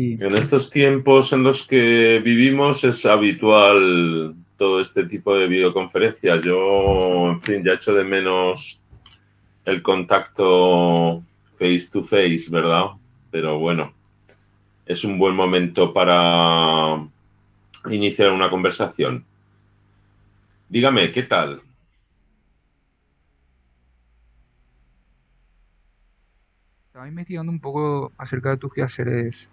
Y En estos tiempos en los que vivimos es habitual todo este tipo de videoconferencias. Yo, en fin, ya echo de menos el contacto face to face, ¿verdad? Pero bueno, es un buen momento para iniciar una conversación. Dígame, ¿qué tal? estaba investigando un poco acerca de tus quehaceres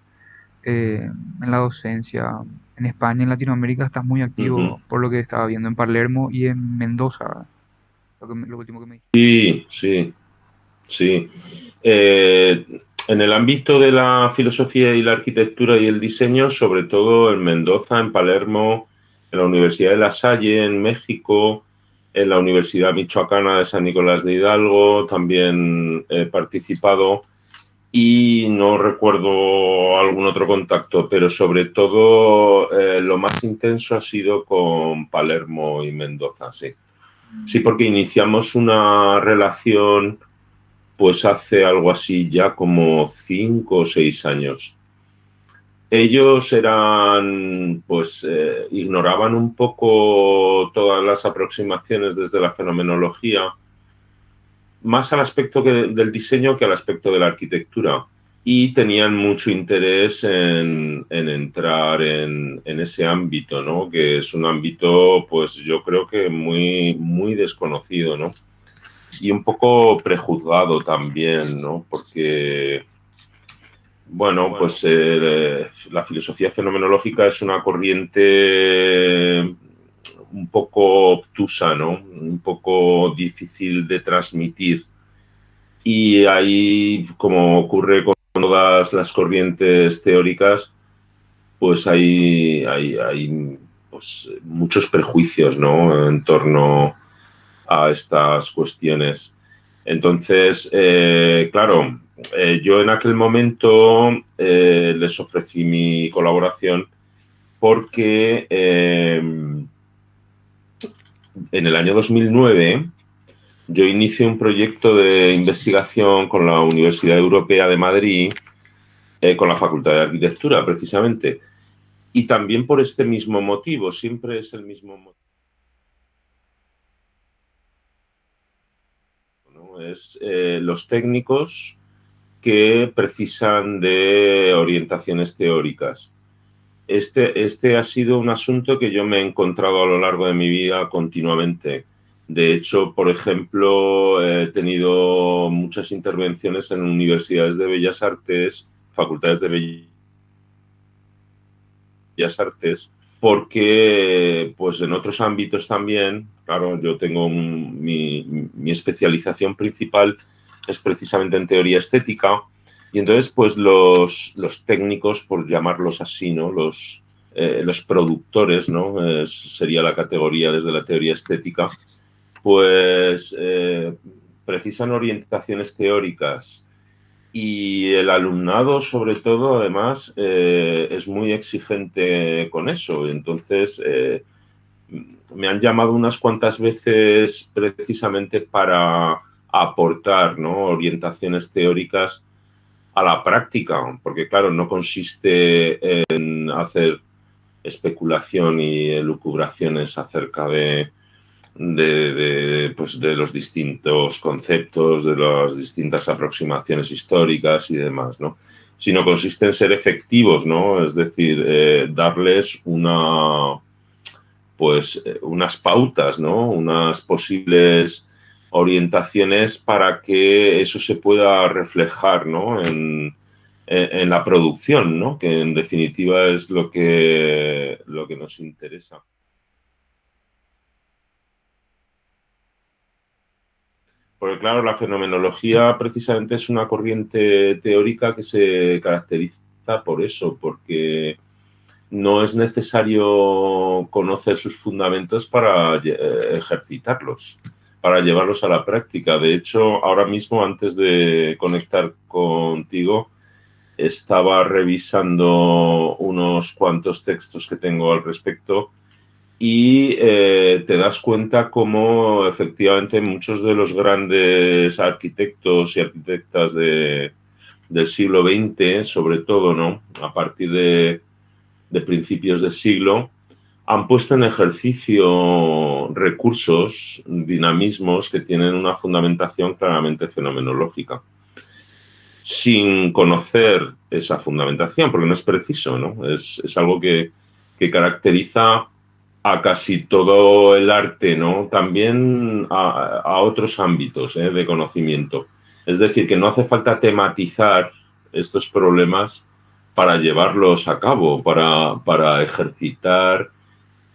en la docencia. En España, en Latinoamérica, estás muy Ujú. activo por lo que estaba viendo en Palermo y en Mendoza, ¿verdad? Lo último que me dijiste. Sí, sí, sí. Eh, en el ámbito de la filosofía y la arquitectura y el diseño, sobre todo en Mendoza, en Palermo, en la Universidad de La Salle, en México, en la Universidad Michoacana de San Nicolás de Hidalgo, también he participado y no recuerdo algún otro contacto, pero sobre todo lo más intenso ha sido con Palermo y Mendoza, sí. Sí, porque iniciamos una relación pues hace algo así ya como 5 o 6 años. Ellos eran, pues, ignoraban un poco todas las aproximaciones desde la fenomenología, más al aspecto del diseño que al aspecto de la arquitectura. Y tenían mucho interés en entrar en ese ámbito, ¿no? Que es un ámbito, pues yo creo que muy, muy desconocido, ¿no? Y un poco prejuzgado también, ¿no? Porque, bueno, pues la filosofía fenomenológica es una corriente un poco obtusa, ¿no? Un poco difícil de transmitir. Y ahí, como ocurre con todas las corrientes teóricas, pues hay pues, muchos prejuicios, ¿no? En torno a estas cuestiones. Entonces, claro, yo en aquel momento les ofrecí mi colaboración porque en el año 2009 yo inicié un proyecto de investigación con la Universidad Europea de Madrid, con la Facultad de Arquitectura, precisamente. Y también por este mismo motivo, siempre es el mismo motivo, ¿no? Es los técnicos que precisan de orientaciones teóricas. Este ha sido un asunto que yo me he encontrado a lo largo de mi vida continuamente. De hecho, por ejemplo, he tenido muchas intervenciones en universidades de bellas artes, facultades de bellas artes, porque pues en otros ámbitos también, claro, yo tengo mi especialización principal es precisamente en teoría estética. Y entonces, pues los técnicos, por llamarlos así, ¿no? Los productores, ¿no? Sería la categoría desde la teoría estética, pues precisan orientaciones teóricas. Y el alumnado, sobre todo, además, es muy exigente con eso. Entonces, me han llamado unas cuantas veces precisamente para aportar, ¿no? Orientaciones teóricas a la práctica, porque claro, no consiste en hacer especulación y elucubraciones acerca pues de los distintos conceptos, de las distintas aproximaciones históricas y demás, ¿no? Sino consiste en ser efectivos, ¿no? Es decir, darles pues, unas pautas, ¿no? Unas posibles orientaciones para que eso se pueda reflejar, ¿no? En la producción, ¿no? Que en definitiva es lo que nos interesa. Porque claro, la fenomenología precisamente es una corriente teórica que se caracteriza por eso, porque no es necesario conocer sus fundamentos para ejercitarlos, para llevarlos a la práctica. De hecho, ahora mismo, antes de conectar contigo, estaba revisando unos cuantos textos que tengo al respecto y te das cuenta cómo efectivamente muchos de los grandes arquitectos y arquitectas del siglo XX, sobre todo, ¿no? A partir de principios del siglo, han puesto en ejercicio recursos, dinamismos que tienen una fundamentación claramente fenomenológica, sin conocer esa fundamentación, porque no es preciso, ¿no? Es algo que caracteriza a casi todo el arte, ¿no? También a otros ámbitos de conocimiento. Es decir, que no hace falta tematizar estos problemas para llevarlos a cabo, para ejercitar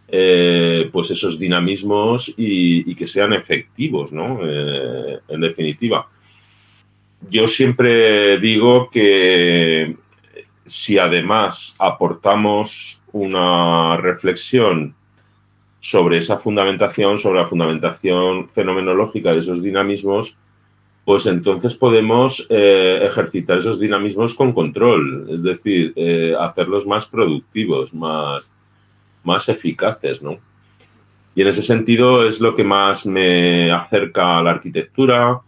pues esos dinamismos y que sean efectivos, ¿no? En definitiva. Yo siempre digo que si además aportamos una reflexión sobre esa fundamentación, sobre la fundamentación fenomenológica de esos dinamismos, pues entonces podemos ejercitar esos dinamismos con control, es decir, hacerlos más productivos, más eficaces, ¿no? Y en ese sentido es lo que más me acerca a la arquitectura,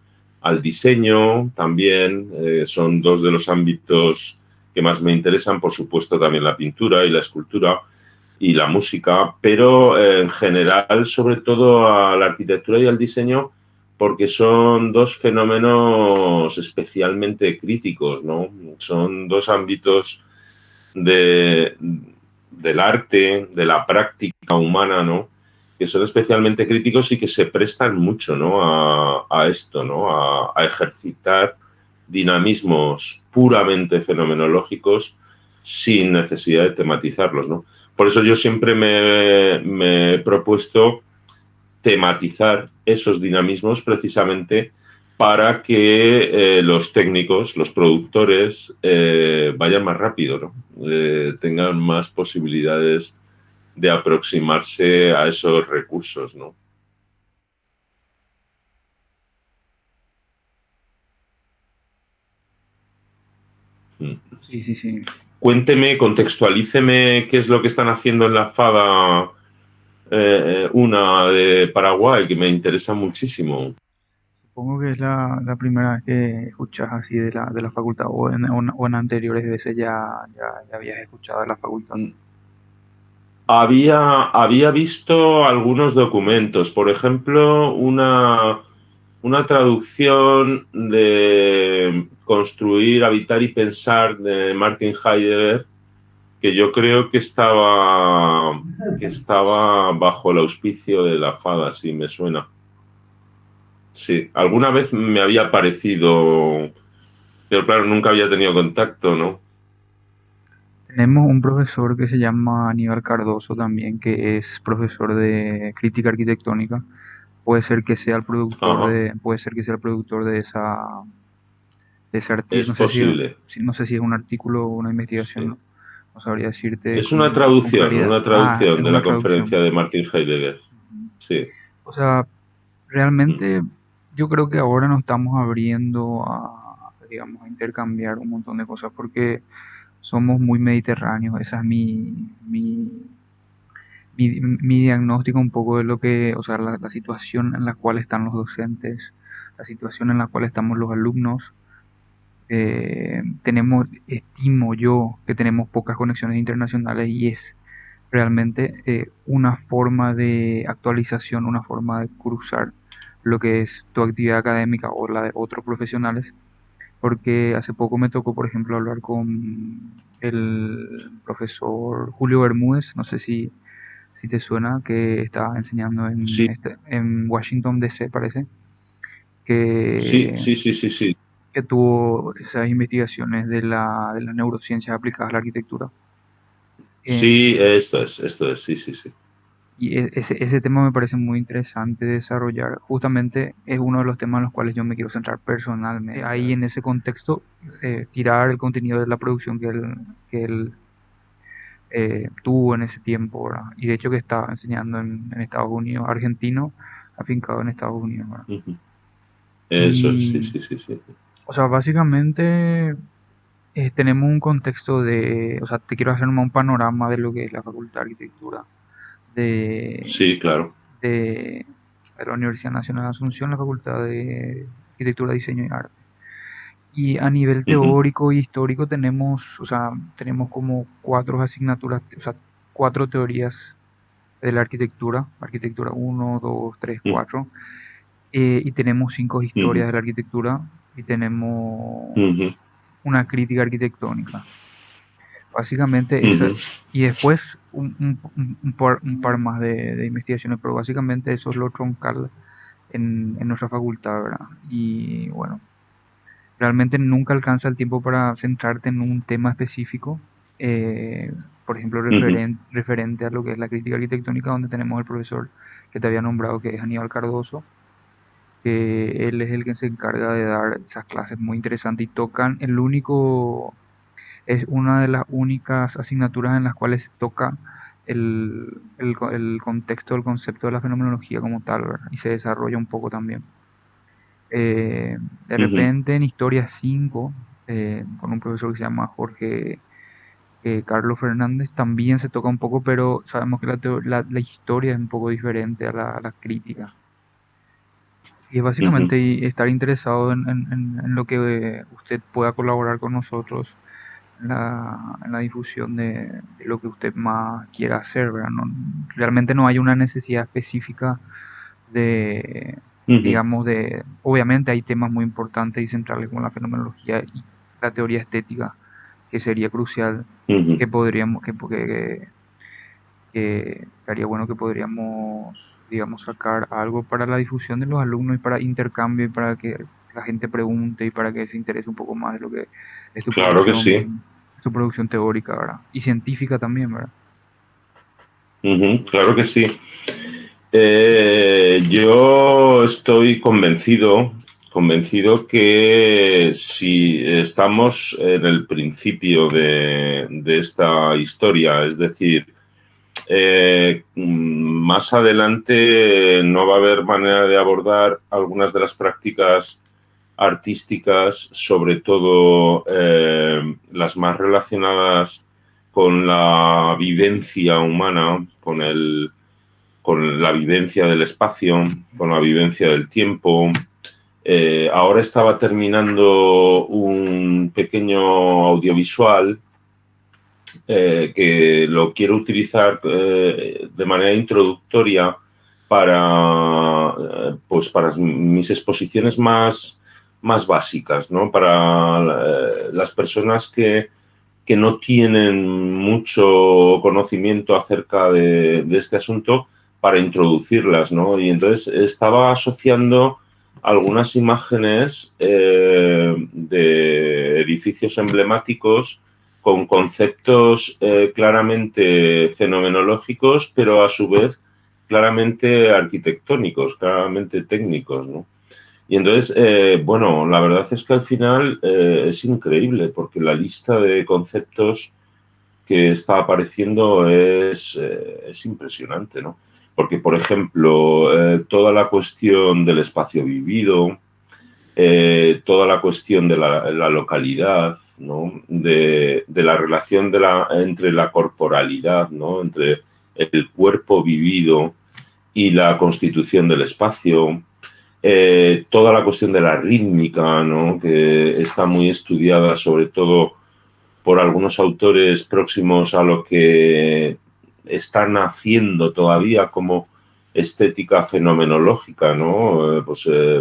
al diseño también. Son dos de los ámbitos que más me interesan, por supuesto también la pintura y la escultura y la música, pero en general sobre todo a la arquitectura y al diseño porque son dos fenómenos especialmente críticos, ¿no? Son dos ámbitos del arte, de la práctica humana, ¿no? Que son especialmente críticos y que se prestan mucho, ¿no? a esto, ¿no? A ejercitar dinamismos puramente fenomenológicos sin necesidad de tematizarlos, ¿no? Por eso yo siempre me he propuesto tematizar esos dinamismos precisamente para que los técnicos, los productores, vayan más rápido, ¿no? Tengan más posibilidades de aproximarse a esos recursos, ¿no? Sí, sí, sí. Cuénteme, contextualíceme qué es lo que están haciendo en la FADA, una de Paraguay, que me interesa muchísimo. Supongo que es la primera vez que escuchas así de la facultad o en anteriores veces ya habías escuchado de la facultad. Había visto algunos documentos, por ejemplo, una traducción de Construir, Habitar y Pensar de Martin Heidegger, que yo creo que estaba bajo el auspicio de la FADA, si me suena. Sí, alguna vez me había parecido, pero claro, nunca había tenido contacto, ¿no? Tenemos un profesor que se llama Aníbal Cardoso también, que es profesor de crítica arquitectónica. Ajá, Puede ser que sea el productor de ese artículo. es posible. No sé si es un artículo o una investigación, Sí. no, no sabría decirte Es con claridad. una Ah, es traducción de una la conferencia traducción. de Martin Heidegger. Ujú. Sí. O sea, Mm. realmente yo creo que ahora nos estamos abriendo digamos, a intercambiar un montón de cosas porque somos muy mediterráneos. Esa es mi diagnóstico un poco de lo que, o sea, la situación en la cual están los docentes, la situación en la cual estamos los alumnos. Estimo yo que tenemos pocas conexiones internacionales y es realmente una forma de actualización, una forma de cruzar lo que es tu actividad académica o la de otros profesionales, porque hace poco me tocó, por ejemplo, hablar con el profesor Julio Bermúdez, no sé si te suena, que está enseñando Sí, en Washington, D.C., parece, sí, que, sí, sí, sí, sí. que tuvo esas investigaciones de las neurociencias aplicadas a la arquitectura. Sí, Em, esto es, sí, sí, sí. y ese tema me parece muy interesante de desarrollar. Justamente es uno de los temas en los cuales yo me quiero centrar personalmente. Ahí en ese contexto, tirar el contenido de la producción que él tuvo en ese tiempo, ¿verdad? Y de hecho que estaba enseñando en Estados Unidos, argentino, afincado en Estados Unidos, ¿verdad? Ujú. Eso es, sí, Y, sí, sí, sí. o sea, básicamente tenemos un contexto o sea, te quiero hacer un panorama de lo que es la Facultad de Arquitectura de, Sí, claro. de la Universidad Nacional de Asunción, la Facultad de Arquitectura, Diseño y Arte. Y a nivel ujú, teórico y histórico tenemos, o sea, tenemos como cuatro asignaturas, o sea, cuatro teorías de la arquitectura, arquitectura uno 2 3 ujú, 4 y tenemos cinco ujú, historias de la arquitectura y ujú, tenemos una crítica arquitectónica. Básicamente esa, ujú, y después un par más de investigaciones, pero básicamente eso es lo troncal en nuestra facultad, ¿verdad? Y bueno, realmente nunca alcanza el tiempo para centrarte en un tema específico. eh, por ejemplo, ujú. referente a lo que es la crítica arquitectónica, donde tenemos el profesor que te había nombrado, que es Aníbal Cardoso, que él es el que se encarga de dar esas clases muy interesantes y tocan es una de las únicas asignaturas en las cuales se toca el contexto, el concepto de la fenomenología como tal, ¿verdad? Y se desarrolla un poco también. De Ujú. repente en Historia 5 con un profesor que se llama Jorge Carlos Fernández, también se toca un poco, pero sabemos que la historia es un poco diferente a a la crítica. Y es Ujú. básicamente estar interesado en lo que usted pueda colaborar con nosotros en la difusión de lo que usted más quiera hacer, ¿verdad? Realmente no hay una necesidad específica de, Ujú. digamos, obviamente hay temas muy importantes y centrales como la fenomenología y la teoría estética, que sería crucial, Ujú. que podríamos, que estaría bueno que podríamos, digamos, sacar algo para la difusión de los alumnos y para intercambio y para que la gente pregunte y para que se interese un poco más de lo que es Claro que sí. tu producción teórica, ¿verdad? Y científica también, ¿verdad? Ujú. Claro que sí. Yo estoy convencido que si estamos en el principio de esta historia, es decir, más adelante no va a haber manera de abordar algunas de las prácticas artísticas, sobre todo las más relacionadas con la vivencia humana, con la vivencia del espacio, con la vivencia del tiempo. Ahora estaba terminando un pequeño audiovisual que lo quiero utilizar de manera introductoria pues para mis exposiciones más básicas, ¿no? Para las personas que no tienen mucho conocimiento acerca de este asunto para introducirlas, ¿no? Y entonces estaba asociando algunas imágenes de edificios emblemáticos con conceptos claramente fenomenológicos, pero a su vez claramente arquitectónicos, claramente técnicos, ¿no? Y entonces, bueno, la verdad es que al final es increíble porque la lista de conceptos que está apareciendo es impresionante, ¿no? Porque, por ejemplo, toda la cuestión del espacio vivido, toda la cuestión de la localidad, ¿no? De la relación entre la corporalidad, ¿no? Entre el cuerpo vivido y la constitución del espacio, toda la cuestión de la rítmica, ¿no? Que está muy estudiada sobre todo por algunos autores próximos a lo que están haciendo todavía como estética fenomenológica, ¿no?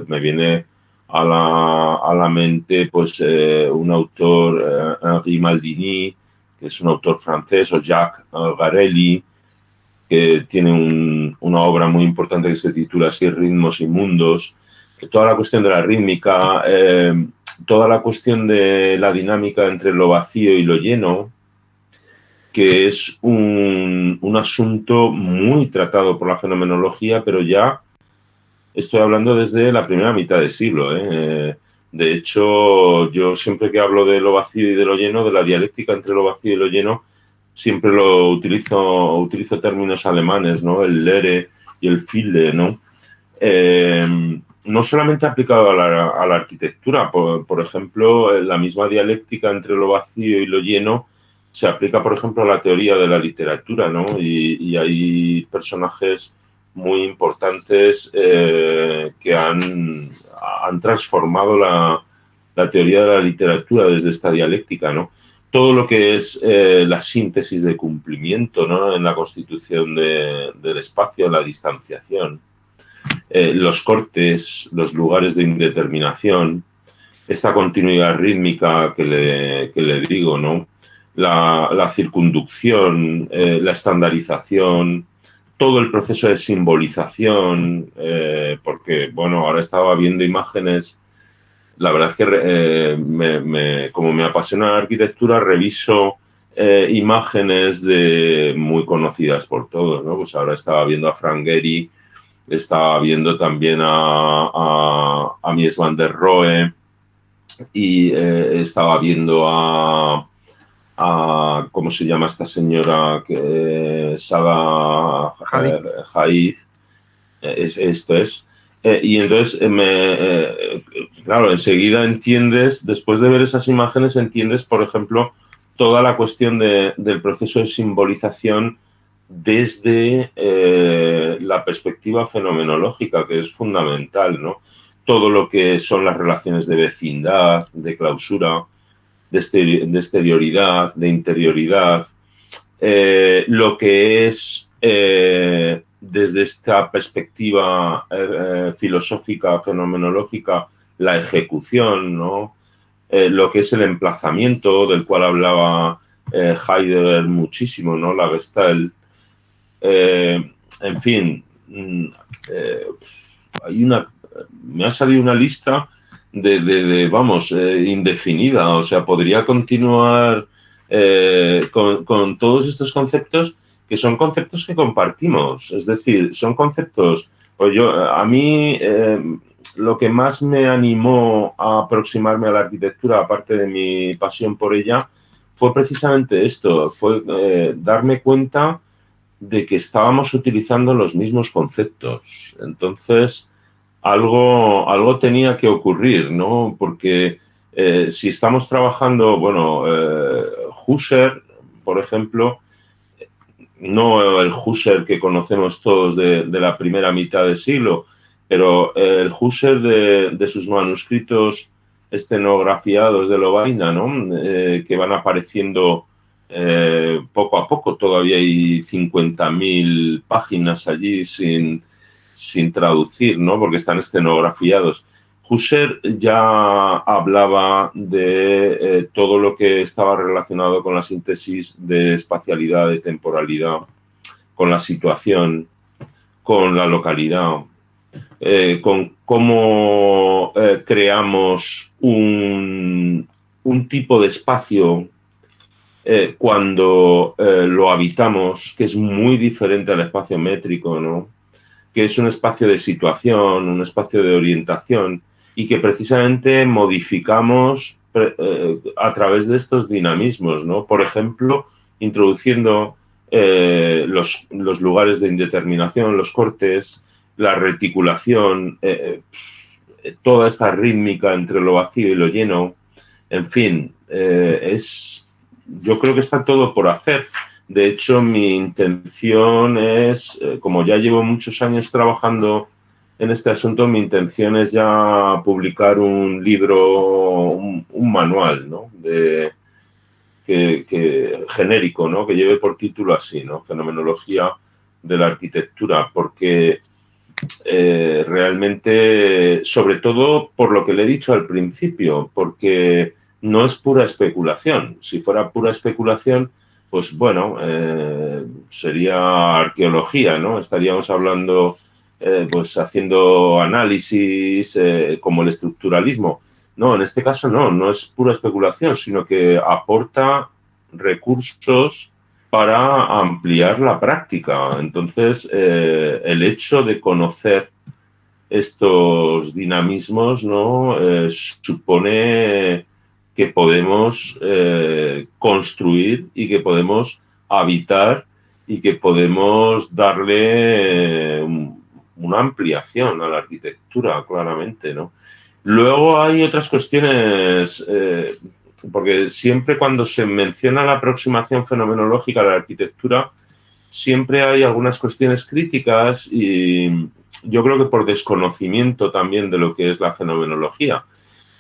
Me viene a la mente pues, un autor, Henri Maldini, que es un autor francés, o Jacques Garelli, que tiene una obra muy importante que se titula así, Ritmos y Mundos. Toda la cuestión de la rítmica, toda la cuestión de la dinámica entre lo vacío y lo lleno, que es un asunto muy tratado por la fenomenología, pero ya estoy hablando desde la primera mitad del siglo. De hecho, yo siempre que hablo de lo vacío y de lo lleno, de la dialéctica entre lo vacío y lo lleno, siempre utilizo términos alemanes, ¿no? El Lehre y el Viele, ¿no? No solamente aplicado a la arquitectura, por ejemplo, la misma dialéctica entre lo vacío y lo lleno se aplica, por ejemplo, a la teoría de la literatura, ¿no? Y hay personajes muy importantes que han transformado la teoría de la literatura desde esta dialéctica, ¿no? Todo lo que es la síntesis de cumplimiento, ¿no? En la constitución del espacio, la distanciación, los cortes, los lugares de indeterminación, esta continuidad rítmica que le digo, ¿no? La circunducción, la estandarización, todo el proceso de simbolización, porque, bueno, ahora estaba viendo imágenes. La verdad es que como me apasiona la arquitectura, reviso imágenes muy conocidas por todos, ¿no? Pues ahora estaba viendo a Frank Gehry, estaba viendo también a Mies van der Rohe y estaba viendo ¿cómo se llama esta señora? Saga Hadid. Hadid. Esto es. Y entonces, claro, enseguida entiendes, después de ver esas imágenes, entiendes, por ejemplo, toda la cuestión del proceso de simbolización desde la perspectiva fenomenológica, que es fundamental, ¿no? Todo lo que son las relaciones de vecindad, de clausura, de exterioridad, de interioridad, lo que es desde esta perspectiva filosófica, fenomenológica, la ejecución, ¿no? Lo que es el emplazamiento, del cual hablaba Heidegger muchísimo, ¿no? La Gestalt. En fin, me ha salido una lista vamos, indefinida. O sea, podría continuar con todos estos conceptos, que son conceptos que compartimos. Es decir, son conceptos. Pues a mí, lo que más me animó a aproximarme a la arquitectura, aparte de mi pasión por ella, fue precisamente esto, fue darme cuenta de que estábamos utilizando los mismos conceptos. Entonces, algo tenía que ocurrir, ¿no? Porque si estamos trabajando, bueno, Husserl, por ejemplo, no el Husserl que conocemos todos de la primera mitad del siglo, pero el Husserl de sus manuscritos estenografiados de Lovaina, ¿no? Que van apareciendo poco a poco. Todavía hay 50.000 páginas allí sin traducir, ¿no? Porque están estenografiados. Husserl ya hablaba de todo lo que estaba relacionado con la síntesis de espacialidad, de temporalidad, con la situación, con la localidad, con cómo creamos un tipo de espacio cuando lo habitamos, que es muy diferente al espacio métrico, ¿no? Que es un espacio de situación, un espacio de orientación, y que precisamente modificamos a través de estos dinamismos, ¿no? Por ejemplo, introduciendo los lugares de indeterminación, los cortes, la reticulación, toda esta rítmica entre lo vacío y lo lleno. En fin, yo creo que está todo por hacer. De hecho, mi intención es, como ya llevo muchos años trabajando en este asunto, mi intención es ya publicar un libro, un manual, ¿no? Genérico, ¿no? Que lleve por título así, ¿no? Fenomenología de la arquitectura, porque realmente, sobre todo por lo que le he dicho al principio, porque no es pura especulación. Si fuera pura especulación, pues bueno, sería arqueología, ¿no? Estaríamos hablando, pues haciendo análisis como el estructuralismo. No, en este caso no es pura especulación, sino que aporta recursos para ampliar la práctica. Entonces, el hecho de conocer estos dinamismos, ¿no? Supone que podemos construir y que podemos habitar y que podemos darle una ampliación a la arquitectura, claramente, ¿no? Luego hay otras cuestiones, porque siempre cuando se menciona la aproximación fenomenológica a la arquitectura, siempre hay algunas cuestiones críticas, y yo creo que por desconocimiento también de lo que es la fenomenología.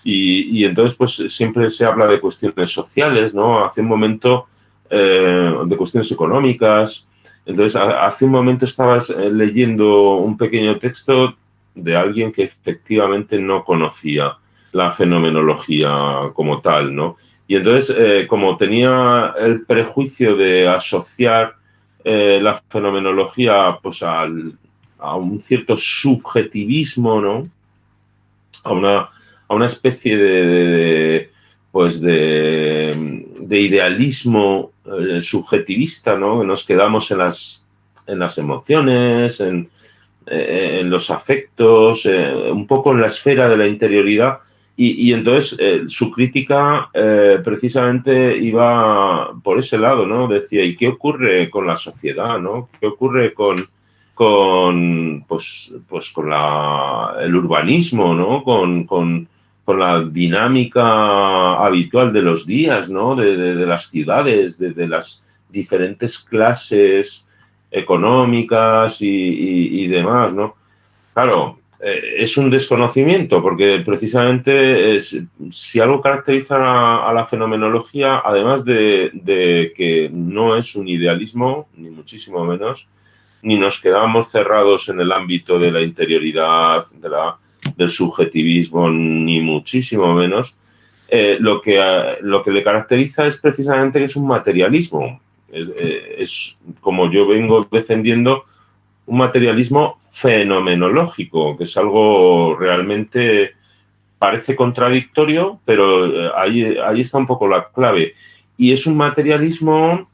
Y entonces, pues siempre se habla de cuestiones sociales, ¿no? Hace un momento de cuestiones económicas. Entonces, hace un momento estabas leyendo un pequeño texto de alguien que efectivamente no conocía la fenomenología como tal, ¿no? Y entonces, como tenía el prejuicio de asociar la fenomenología pues a un cierto subjetivismo, ¿no? A una especie pues de idealismo subjetivista, ¿no? Nos quedamos en las emociones, en los afectos, un poco en la esfera de la interioridad. Y entonces su crítica precisamente iba por ese lado, ¿no? Decía, ¿y qué ocurre con la sociedad, ¿no? ¿Qué ocurre pues con el urbanismo, ¿no? Con la dinámica habitual de los días, ¿no? De las ciudades, de las diferentes clases económicas y demás, ¿no? Claro, es un desconocimiento porque precisamente si algo caracteriza a la fenomenología, además de que no es un idealismo, ni muchísimo menos, ni nos quedamos cerrados en el ámbito de la interioridad, del subjetivismo, ni muchísimo menos, lo que le caracteriza es precisamente que es un materialismo. Es como yo vengo defendiendo, un materialismo fenomenológico, que es algo realmente parece contradictorio, pero ahí está un poco la clave. Y es un materialismo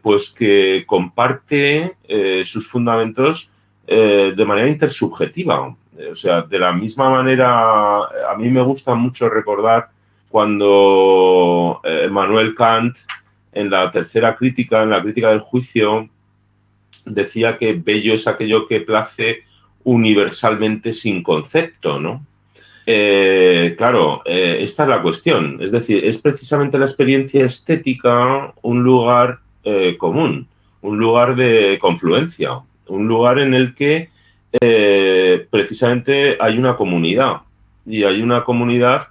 pues que comparte sus fundamentos de manera intersubjetiva. O sea, de la misma manera, a mí me gusta mucho recordar cuando Immanuel Kant, en la tercera crítica, en la crítica del juicio, decía que bello es aquello que place universalmente sin concepto, ¿no? Claro, esta es la cuestión. Es decir, es precisamente la experiencia estética un lugar común, un lugar de confluencia, un lugar en el que precisamente hay una comunidad. Y hay una comunidad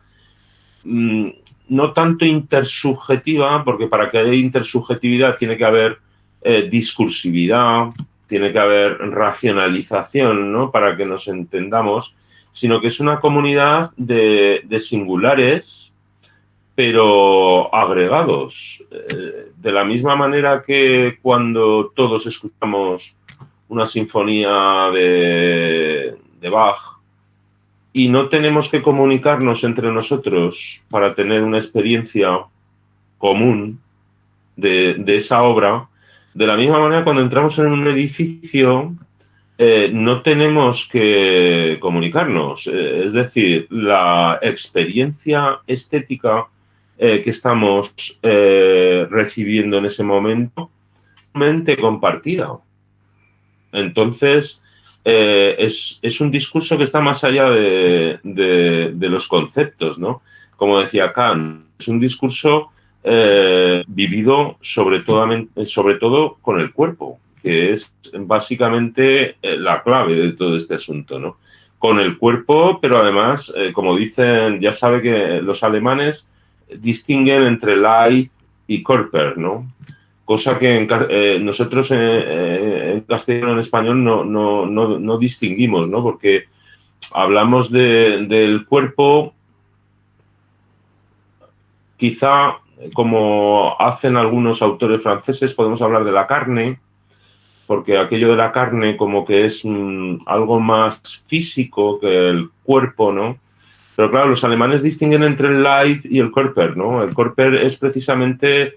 mmm, no tanto intersubjetiva, porque para que haya intersubjetividad tiene que haber discursividad, tiene que haber racionalización, ¿no? Para que nos entendamos, sino que es una comunidad de singulares, pero agregados. De la misma manera que cuando todos escuchamos una sinfonía de Bach y no tenemos que comunicarnos entre nosotros para tener una experiencia común de esa obra, de la misma manera cuando entramos en un edificio no tenemos que comunicarnos. Es decir, la experiencia estética que estamos recibiendo en ese momento es mente compartida. Entonces, es un discurso que está más allá de los conceptos, ¿no? Como decía Kant, es un discurso vivido sobre todo con el cuerpo, que es básicamente la clave de todo este asunto, ¿no? Con el cuerpo, pero además, como dicen, ya sabe que los alemanes distinguen entre Leib y Körper, ¿no? Cosa que nosotros en castellano, en español, no distinguimos, ¿no? Porque hablamos del cuerpo, quizá como hacen algunos autores franceses, podemos hablar de la carne, porque aquello de la carne como que es algo más físico que el cuerpo, ¿no? Pero claro, los alemanes distinguen entre el Leib y el Körper, ¿no? El Körper es precisamente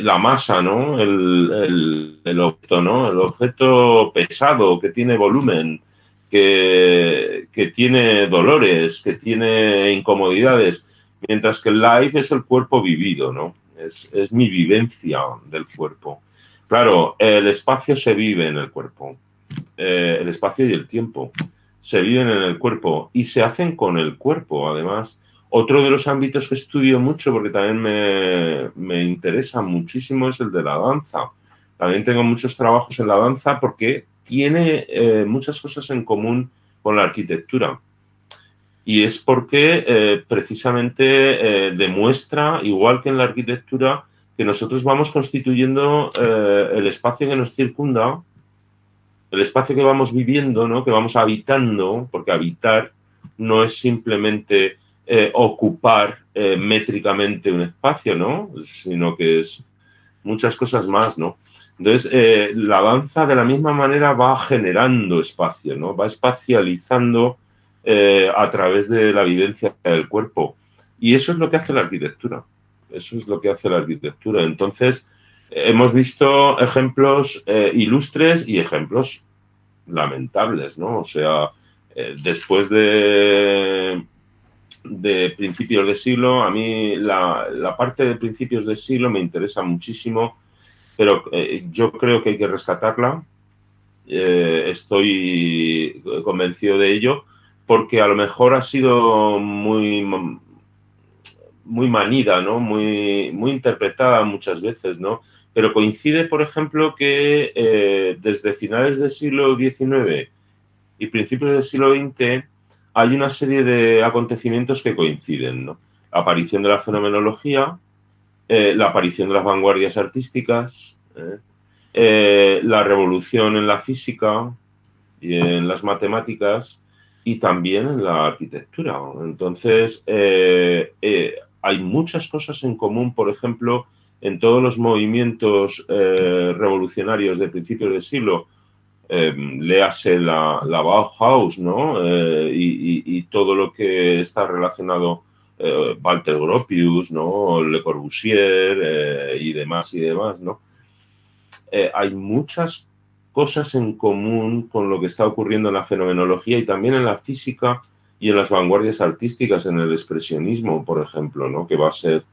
la masa, ¿no? El objeto, ¿no? El objeto pesado, que tiene volumen, que tiene dolores, que tiene incomodidades, mientras que el Leib es el cuerpo vivido, ¿no? Es mi vivencia del cuerpo. Claro, el espacio se vive en el cuerpo, el espacio y el tiempo se viven en el cuerpo y se hacen con el cuerpo, además. Otro de los ámbitos que estudio mucho, porque también me interesa muchísimo, es el de la danza. También tengo muchos trabajos en la danza porque tiene muchas cosas en común con la arquitectura. Y es porque precisamente demuestra, igual que en la arquitectura, que nosotros vamos constituyendo el espacio que nos circunda, el espacio que vamos viviendo, ¿no? Que vamos habitando, porque habitar no es simplemente ocupar métricamente un espacio, ¿no? Sino que es muchas cosas más, ¿no? Entonces, la danza de la misma manera va generando espacio, ¿no? Va espacializando a través de la vivencia del cuerpo. Y eso es lo que hace la arquitectura. Eso es lo que hace la arquitectura. Entonces, hemos visto ejemplos ilustres y ejemplos lamentables, ¿no? O sea, después de principios de siglo, a mí la parte de principios de siglo me interesa muchísimo, pero yo creo que hay que rescatarla. Estoy convencido de ello, porque a lo mejor ha sido muy manida, ¿no? Muy interpretada muchas veces, ¿no? Pero coincide, por ejemplo, que desde finales del siglo XIX y principios del siglo XX hay una serie de acontecimientos que coinciden, ¿no? La aparición de la fenomenología, la aparición de las vanguardias artísticas, la revolución en la física y en las matemáticas y también en la arquitectura. Entonces, hay muchas cosas en común, por ejemplo, en todos los movimientos revolucionarios de principios del siglo. Léase la Bauhaus, ¿no? Y todo lo que está relacionado, Walter Gropius, ¿no? Le Corbusier y demás, ¿no? Hay muchas cosas en común con lo que está ocurriendo en la fenomenología y también en la física y en las vanguardias artísticas, en el expresionismo, por ejemplo, ¿no? Que va a ser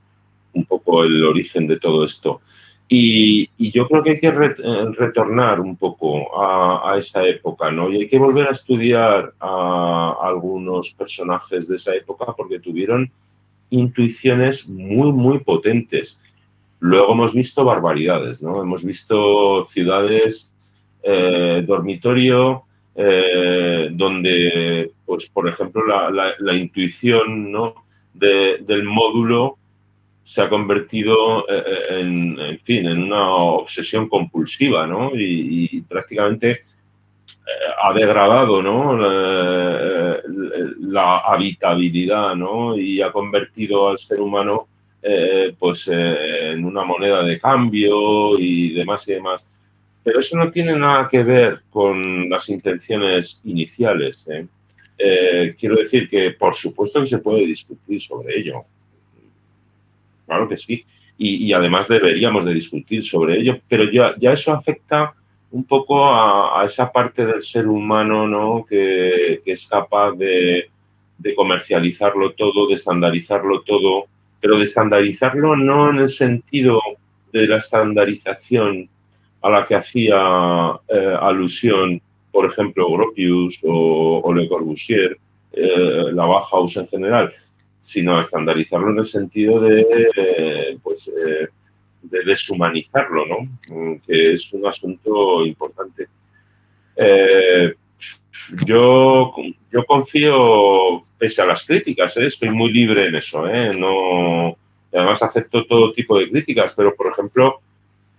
un poco el origen de todo esto. Y yo creo que hay que retornar un poco a esa época, ¿no? Y hay que volver a estudiar a algunos personajes de esa época porque tuvieron intuiciones muy potentes. Luego hemos visto barbaridades, ¿no? Hemos visto ciudades, dormitorio, donde, pues, por ejemplo, la intuición, ¿no? Del módulo se ha convertido en fin, en una obsesión compulsiva, ¿no? Y prácticamente ha degradado, ¿no? La habitabilidad, ¿no? Y ha convertido al ser humano pues en una moneda de cambio y demás y demás. Pero eso no tiene nada que ver con las intenciones iniciales. Quiero decir que, por supuesto, que se puede discutir sobre ello. Claro que sí. Y además deberíamos de discutir sobre ello, pero ya eso afecta un poco a esa parte del ser humano, ¿no? Que es capaz de comercializarlo todo, de estandarizarlo todo, pero de estandarizarlo no en el sentido de la estandarización a la que hacía alusión, por ejemplo, Gropius o Le Corbusier, la Bauhaus en general, sino estandarizarlo en el sentido de deshumanizarlo, ¿no? Que es un asunto importante. Yo confío, pese a las críticas, estoy muy libre en eso, no, además acepto todo tipo de críticas, pero por ejemplo,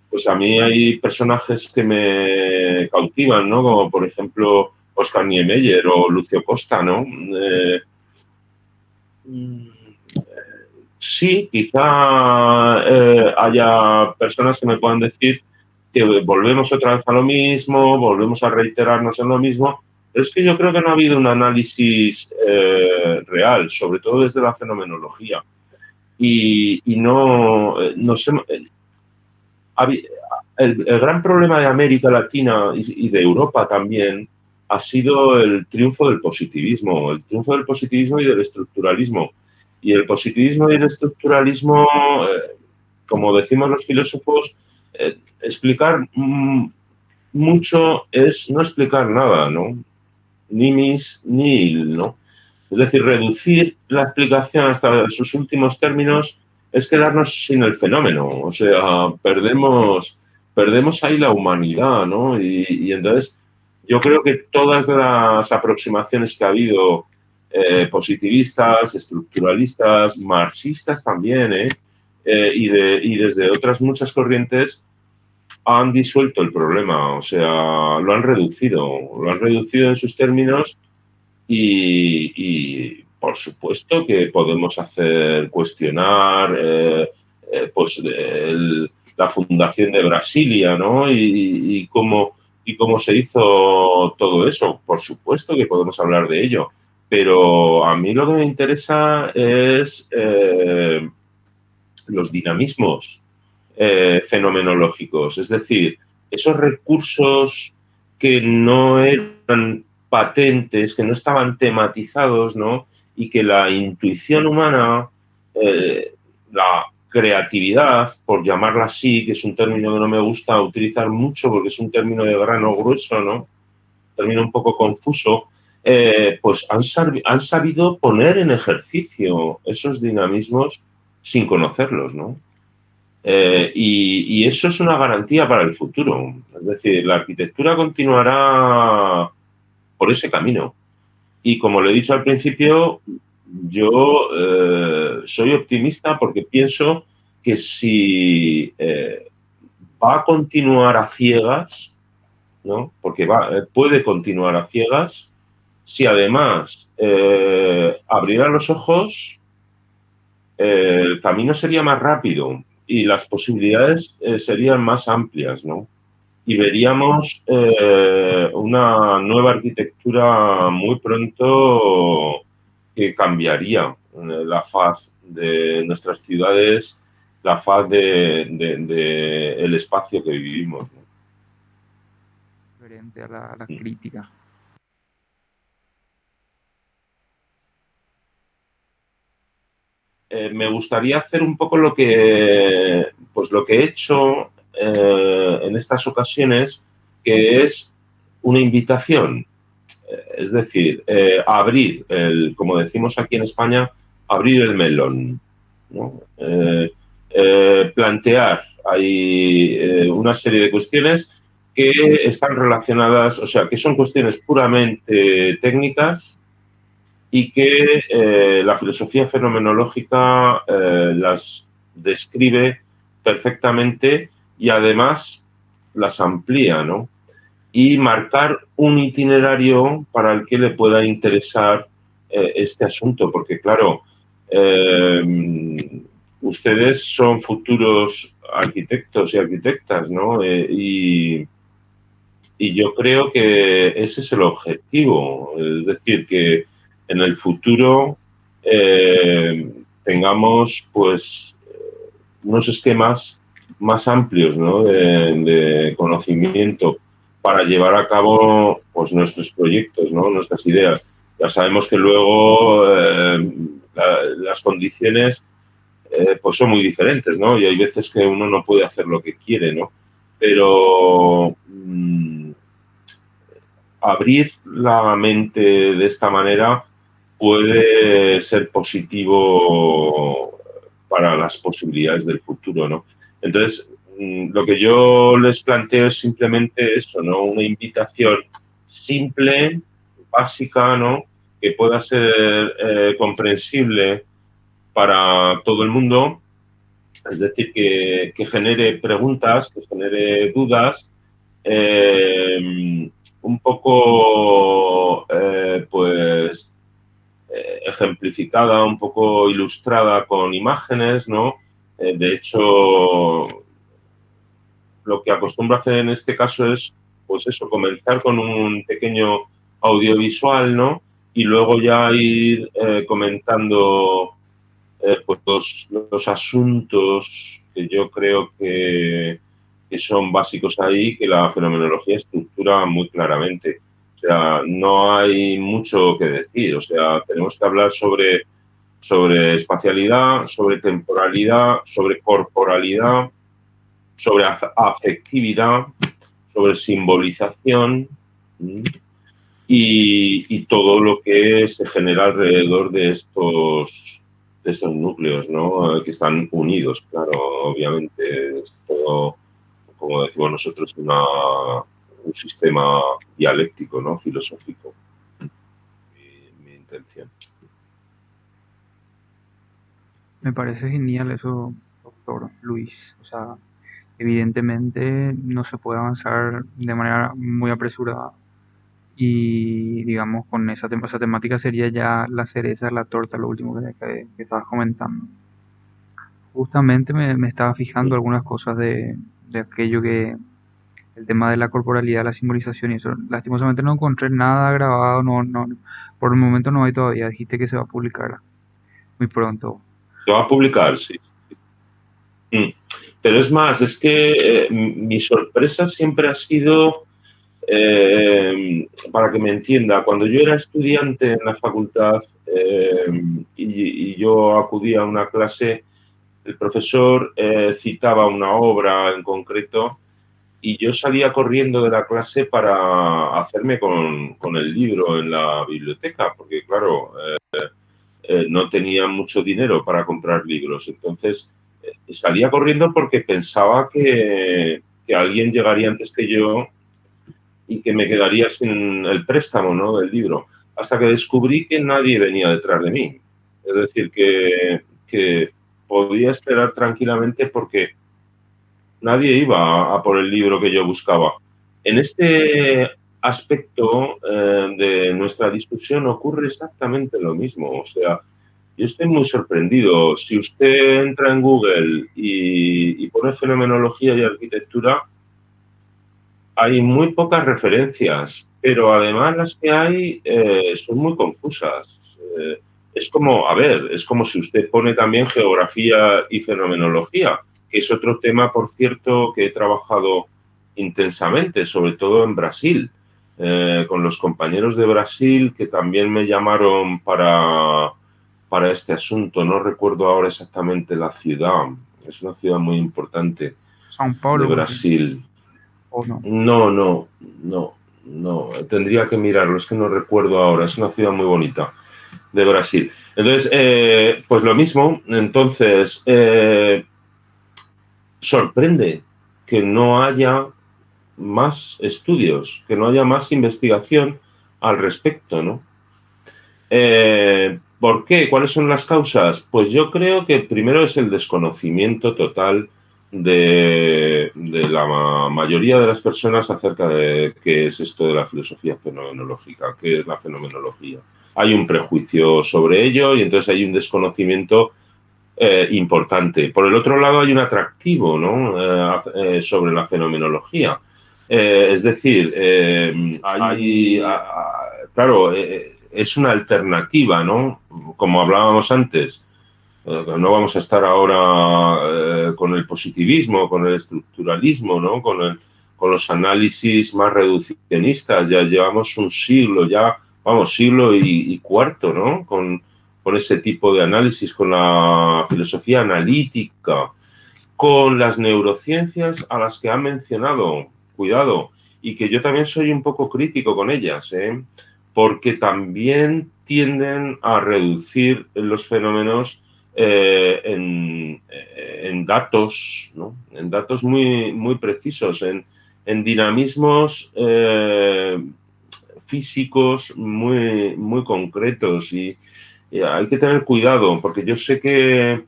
pues a mí hay personajes que me cautivan, ¿no? Como por ejemplo Oscar Niemeyer o Lucio Costa, ¿no? Sí, quizá haya personas que me puedan decir que volvemos otra vez a lo mismo, volvemos a reiterarnos en lo mismo, pero es que yo creo que no ha habido un análisis real, sobre todo desde la fenomenología. Y no sé, el gran problema de América Latina y de Europa también ha sido el triunfo del positivismo y del estructuralismo. Y el positivismo y el estructuralismo, como decimos los filósofos, explicar mucho es no explicar nada, ¿no? Ni mis ni il, ¿no? Es decir, reducir la explicación hasta sus últimos términos es quedarnos sin el fenómeno. O sea, perdemos ahí la humanidad, ¿no? Y entonces yo creo que todas las aproximaciones que ha habido positivistas, estructuralistas, marxistas también, y desde otras muchas corrientes han disuelto el problema, o sea, lo han reducido en sus términos y por supuesto que podemos hacer cuestionar pues la fundación de Brasilia, ¿no? Y cómo se hizo todo eso. Por supuesto que podemos hablar de ello, pero a mí lo que me interesa es los dinamismos fenomenológicos, es decir, esos recursos que no eran patentes, que no estaban tematizados, ¿no? Y que la intuición humana, la creatividad, por llamarla así, que es un término que no me gusta utilizar mucho porque es un término de grano grueso, ¿no? Un término un poco confuso, pues han sabido poner en ejercicio esos dinamismos sin conocerlos, ¿no? Y eso es una garantía para el futuro. Es decir, la arquitectura continuará por ese camino. Y como le he dicho al principio, yo soy optimista porque pienso que si va a continuar a ciegas, ¿no? Porque puede continuar a ciegas, si además abrirá los ojos, el camino sería más rápido y las posibilidades serían más amplias, ¿no? Y veríamos una nueva arquitectura muy pronto que cambiaría la faz de nuestras ciudades, la faz de el espacio que vivimos, ¿no? Diferente a la crítica. Me gustaría hacer un poco pues lo que he hecho en estas ocasiones, que es una invitación. Es decir, abrir, como decimos aquí en España, abrir el melón, ¿no? Plantear hay una serie de cuestiones que están relacionadas, o sea, que son cuestiones puramente técnicas y que la filosofía fenomenológica las describe perfectamente y además las amplía, ¿no? Y marcar un itinerario para el que le pueda interesar este asunto, porque claro, ustedes son futuros arquitectos y arquitectas, ¿no? Y yo creo que ese es el objetivo, es decir, que en el futuro tengamos pues unos esquemas más amplios, ¿no? de conocimiento para llevar a cabo pues nuestros proyectos, ¿no? Nuestras ideas. Ya sabemos que luego las condiciones pues son muy diferentes, ¿no? Y hay veces que uno no puede hacer lo que quiere, ¿no? Pero abrir la mente de esta manera puede ser positivo para las posibilidades del futuro, ¿no? Entonces, lo que yo les planteo es simplemente eso, ¿no? Una invitación simple, básica, ¿no? Que pueda ser comprensible para todo el mundo, es decir, que genere preguntas, que genere dudas, un poco, pues, ejemplificada, un poco ilustrada con imágenes, ¿no? De hecho, lo que acostumbro a hacer en este caso es, pues eso, comenzar con un pequeño audiovisual, ¿no? Y luego ya ir comentando pues los asuntos que yo creo que son básicos ahí, que la fenomenología estructura muy claramente. O sea, no hay mucho que decir. O sea, tenemos que hablar sobre espacialidad, sobre temporalidad, sobre corporalidad, sobre afectividad, sobre simbolización y todo lo que se genera alrededor de estos núcleos, ¿no? Que están unidos, claro, obviamente. Es todo, como decimos nosotros, un sistema dialéctico, ¿no? Filosófico. Mi intención. Me parece genial eso, doctor Luis. O sea, evidentemente no se puede avanzar de manera muy apresurada y digamos con esa temática sería ya la cereza, la torta, lo último que estabas comentando. Justamente me estaba fijando algunas cosas de aquello que, el tema de la corporalidad, la simbolización y eso. Lastimosamente no encontré nada grabado, por el momento no hay todavía. Dijiste que se va a publicar muy pronto. Se va a publicar, sí. Mm. Pero es más, es que mi sorpresa siempre ha sido, para que me entienda, cuando yo era estudiante en la facultad y yo acudía a una clase, el profesor citaba una obra en concreto y yo salía corriendo de la clase para hacerme con el libro en la biblioteca, porque claro, no tenía mucho dinero para comprar libros. Entonces salía corriendo porque pensaba que alguien llegaría antes que yo y que me quedaría sin el préstamo, ¿no?, del libro. Hasta que descubrí que nadie venía detrás de mí. Es decir, que podía esperar tranquilamente porque nadie iba a por el libro que yo buscaba. En este aspecto de nuestra discusión ocurre exactamente lo mismo. O sea, yo estoy muy sorprendido. Si usted entra en Google y pone fenomenología y arquitectura, hay muy pocas referencias, pero además las que hay son muy confusas. Es como, a ver, es como si usted pone también geografía y fenomenología, que es otro tema, por cierto, que he trabajado intensamente, sobre todo en Brasil, con los compañeros de Brasil que también me llamaron para este asunto. No recuerdo ahora exactamente la ciudad. Es una ciudad muy importante São de Paulo, por ejemplo, Brasil. o no. No. Tendría que mirarlo, es que no recuerdo ahora. Es una ciudad muy bonita de Brasil. Entonces, pues lo mismo. Entonces, sorprende que no haya más estudios, que no haya más investigación al respecto, ¿no? ¿Por qué? ¿Cuáles son las causas? Pues yo creo que primero es el desconocimiento total de la mayoría de las personas acerca de qué es esto de la filosofía fenomenológica, qué es la fenomenología. Hay un prejuicio sobre ello y entonces hay un desconocimiento importante. Por el otro lado hay un atractivo, ¿no?, sobre la fenomenología. Es decir, claro, es una alternativa, ¿no? Como hablábamos antes, no vamos a estar ahora con el positivismo, con el estructuralismo, ¿no?, con los análisis más reduccionistas. Ya llevamos un siglo, ya, vamos, siglo y cuarto, ¿no?, con ese tipo de análisis, con la filosofía analítica, con las neurociencias a las que ha mencionado, cuidado, y que yo también soy un poco crítico con ellas, porque también tienden a reducir los fenómenos en datos, ¿no?, en datos muy, muy precisos, en dinamismos físicos muy, muy concretos y hay que tener cuidado porque yo sé que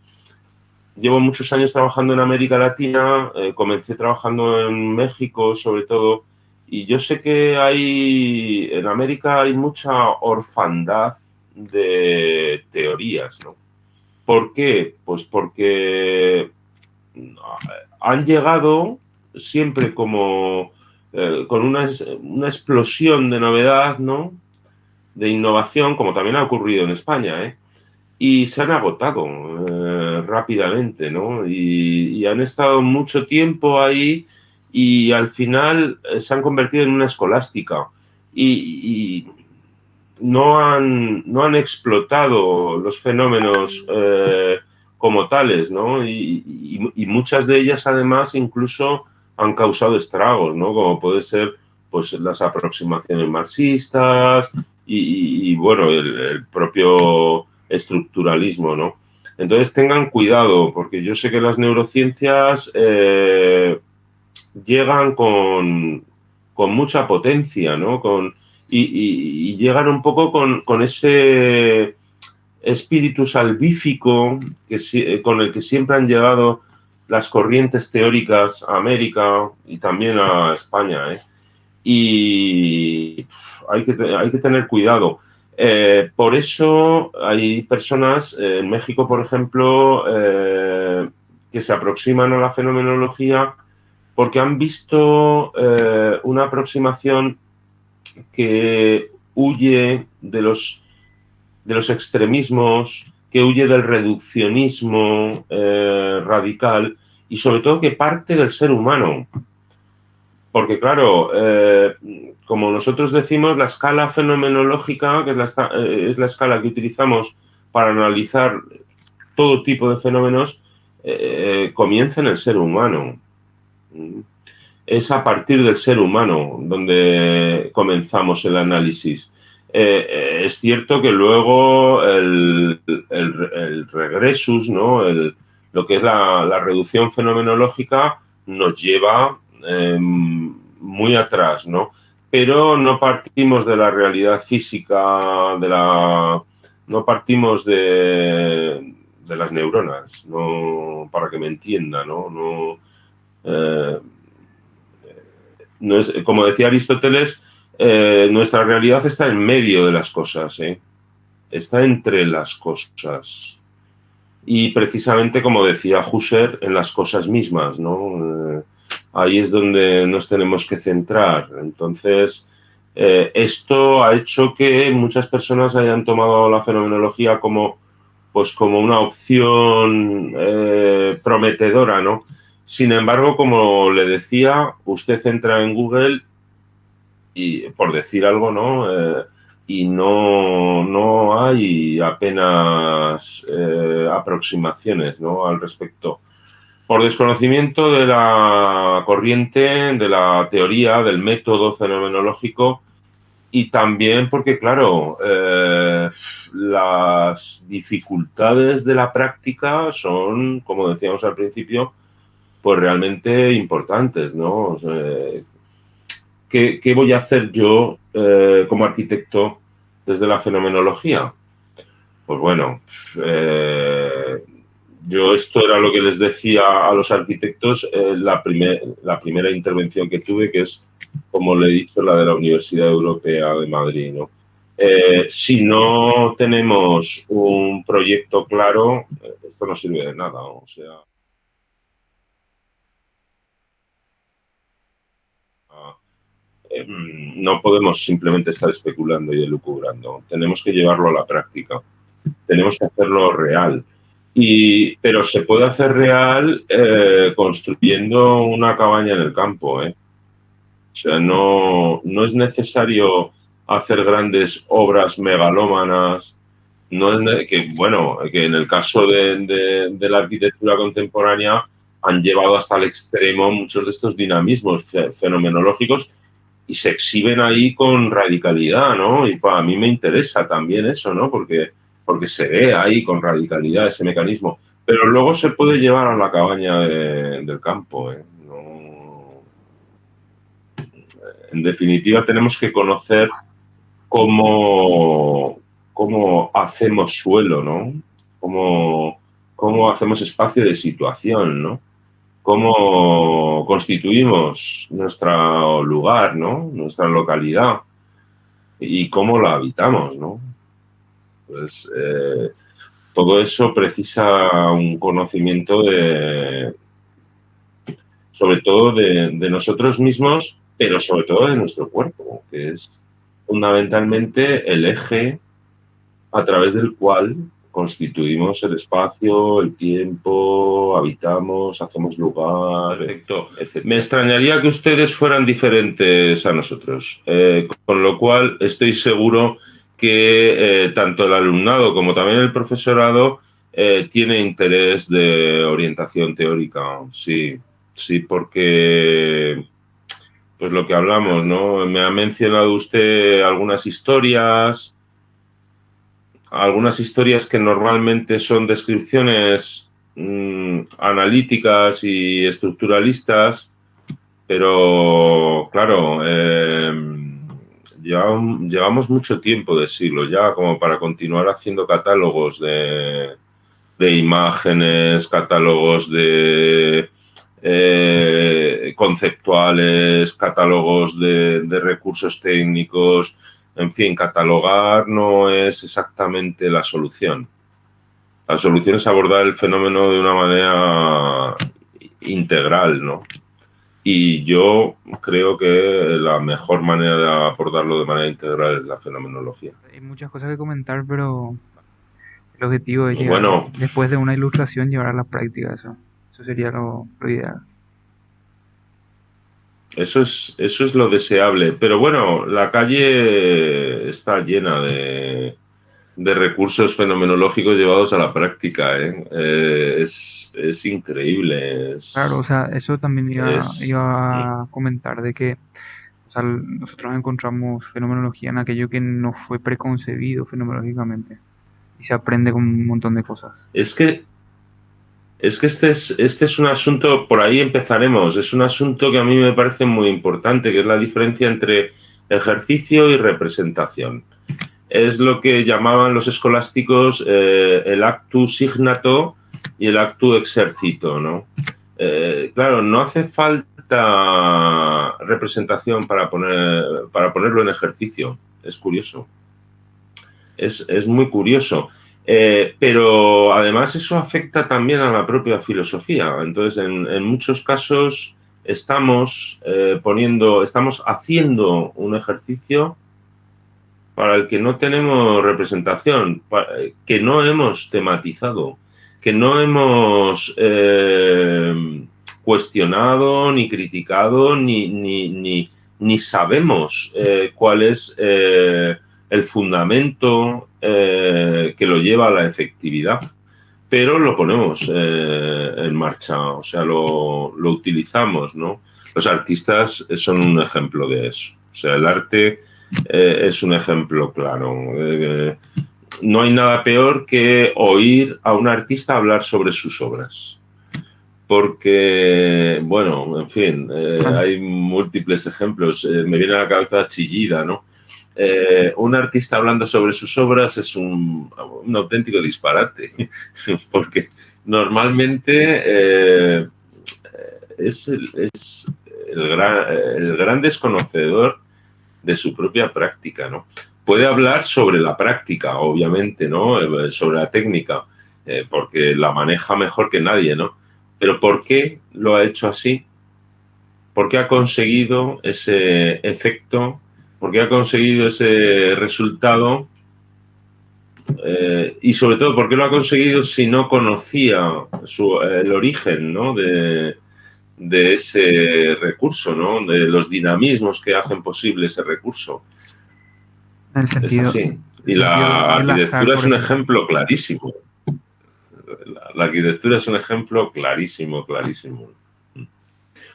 llevo muchos años trabajando en América Latina, comencé trabajando en México sobre todo, y yo sé que en América hay mucha orfandad de teorías, ¿no? ¿Por qué? Pues porque han llegado siempre como con una explosión de novedad, ¿no?, de innovación, como también ha ocurrido en España, y se han agotado rápidamente, ¿no? Y han estado mucho tiempo ahí y al final se han convertido en una escolástica y no han explotado los fenómenos como tales, ¿no? Y muchas de ellas además incluso han causado estragos, ¿no? Como puede ser pues las aproximaciones marxistas bueno, el propio estructuralismo, ¿no? Entonces tengan cuidado, porque yo sé que las neurociencias llegan con mucha potencia, ¿no? Y llegan un poco con ese espíritu salvífico con el que siempre han llegado las corrientes teóricas a América y también a España, ¿eh? Y hay que tener cuidado. Por eso hay personas, en México, por ejemplo, que se aproximan a la fenomenología porque han visto una aproximación que huye de los extremismos, que huye del reduccionismo radical y sobre todo que parte del ser humano. Porque claro, como nosotros decimos, la escala fenomenológica, que es la escala que utilizamos para analizar todo tipo de fenómenos, comienza en el ser humano. Es a partir del ser humano donde comenzamos el análisis. Es cierto que luego el regresus, ¿no? Lo que es la reducción fenomenológica nos lleva muy atrás, ¿no? Pero no partimos de la realidad física, no partimos de las neuronas, no, para que me entienda, ¿no? No es, como decía Aristóteles, nuestra realidad está en medio de las cosas, ¿eh? Está entre las cosas. Y precisamente, como decía Husserl, en las cosas mismas, ¿no? Ahí es donde nos tenemos que centrar. Entonces, esto ha hecho que muchas personas hayan tomado la fenomenología como una opción prometedora, ¿no? Sin embargo, como le decía, usted entra en Google y, por decir algo, ¿no? Y no hay apenas aproximaciones, ¿no? Al respecto. Por desconocimiento de la corriente, de la teoría, del método fenomenológico y también porque, claro, las dificultades de la práctica son, como decíamos al principio, pues realmente importantes, ¿no? O sea, ¿qué voy a hacer yo como arquitecto desde la fenomenología? Pues bueno, yo esto era lo que les decía a los arquitectos la primera intervención que tuve, que es, como le he dicho, la de la Universidad Europea de Madrid, ¿no? Si no tenemos un proyecto claro, esto no sirve de nada, o sea... no podemos simplemente estar especulando y elucubrando. Tenemos que llevarlo a la práctica. Tenemos que hacerlo real. Pero se puede hacer real construyendo una cabaña en el campo. O sea, no es necesario hacer grandes obras megalómanas. No es que en el caso de la arquitectura contemporánea han llevado hasta el extremo muchos de estos dinamismos fenomenológicos y se exhiben ahí con radicalidad, ¿no? Y a mí me interesa también eso, ¿no? Porque se ve ahí con radicalidad ese mecanismo. Pero luego se puede llevar a la cabaña del campo, ¿eh? No... En definitiva, tenemos que conocer cómo hacemos suelo, ¿no? Cómo hacemos espacio de situación, ¿no? Cómo constituimos nuestro lugar, ¿no? Nuestra localidad y cómo la habitamos, ¿no? Pues todo eso precisa un conocimiento sobre todo de nosotros mismos, pero sobre todo de nuestro cuerpo, que es fundamentalmente el eje a través del cual constituimos el espacio, el tiempo, habitamos, hacemos lugar. Perfecto. Me extrañaría que ustedes fueran diferentes a nosotros, con lo cual estoy seguro que tanto el alumnado como también el profesorado tiene interés de orientación teórica. Sí, sí, porque pues lo que hablamos, ¿no? Me ha mencionado usted algunas historias que normalmente son descripciones analíticas y estructuralistas, pero claro, llevamos mucho tiempo de siglo ya como para continuar haciendo catálogos de imágenes, catálogos de conceptuales, catálogos de recursos técnicos. En fin, catalogar no es exactamente la solución. La solución es abordar el fenómeno de una manera integral, ¿no? Y yo creo que la mejor manera de abordarlo de manera integral es la fenomenología. Hay muchas cosas que comentar, pero el objetivo es llegar, Bueno, después de una ilustración, llevar a la práctica eso. Eso sería lo ideal. eso es lo deseable. Pero bueno, la calle está llena de recursos fenomenológicos llevados a la práctica, ¿eh? Es increíble. Claro, o sea, eso también Es, iba a comentar de que, o sea, nosotros encontramos fenomenología en aquello que no fue preconcebido fenomenológicamente y se aprende con un montón de cosas. es que este es un asunto, por ahí empezaremos, es un asunto que a mí me parece muy importante, que es la diferencia entre ejercicio y representación. Es lo que llamaban los escolásticos el actu signato y el actu exercito, ¿no? Claro, no hace falta representación para ponerlo en ejercicio. Es curioso. Es muy curioso. Pero además eso afecta también a la propia filosofía. Entonces, en muchos casos estamos estamos haciendo un ejercicio para el que no tenemos representación, que no hemos tematizado, que no hemos cuestionado, ni criticado, ni sabemos cuál es el fundamento que lo lleva a la efectividad, pero lo ponemos en marcha, o sea, lo utilizamos, ¿no? Los artistas son un ejemplo de eso. O sea, el arte es un ejemplo claro. No hay nada peor que oír a un artista hablar sobre sus obras. Porque, bueno, en fin, hay múltiples ejemplos. Me viene a la cabeza Chillida, ¿no? Un artista hablando sobre sus obras es un auténtico disparate, porque normalmente es el gran desconocedor de su propia práctica, ¿no? Puede hablar sobre la práctica, obviamente, ¿no? Sobre la técnica, porque la maneja mejor que nadie, ¿no? Pero ¿por qué lo ha hecho así? ¿Por qué ha conseguido ese efecto? ¿Por qué ha conseguido ese resultado? Y sobre todo, ¿por qué lo ha conseguido si no conocía el origen, ¿no? de ese recurso, ¿no? De los dinamismos que hacen posible ese recurso. En Es así. el Y sentido la del azar, arquitectura es por un ejemplo. ejemplo clarísimo. La arquitectura es un ejemplo clarísimo, clarísimo.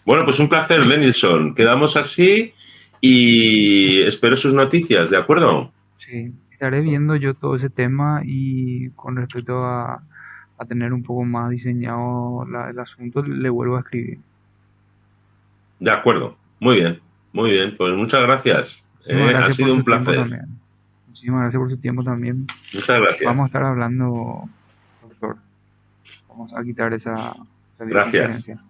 Bueno, pues un placer, Lenilson. Quedamos así y espero sus noticias, ¿de acuerdo? Sí, estaré viendo yo todo ese tema y con respecto a tener un poco más diseñado el asunto, le vuelvo a escribir. De acuerdo. Muy bien. Pues muchas gracias. Muchísimas Ha gracias por sido su un tiempo placer. también. Muchísimas gracias por su tiempo también. Muchas Vamos a gracias. estar hablando, doctor. Vamos a quitar esa Gracias. videoconferencia.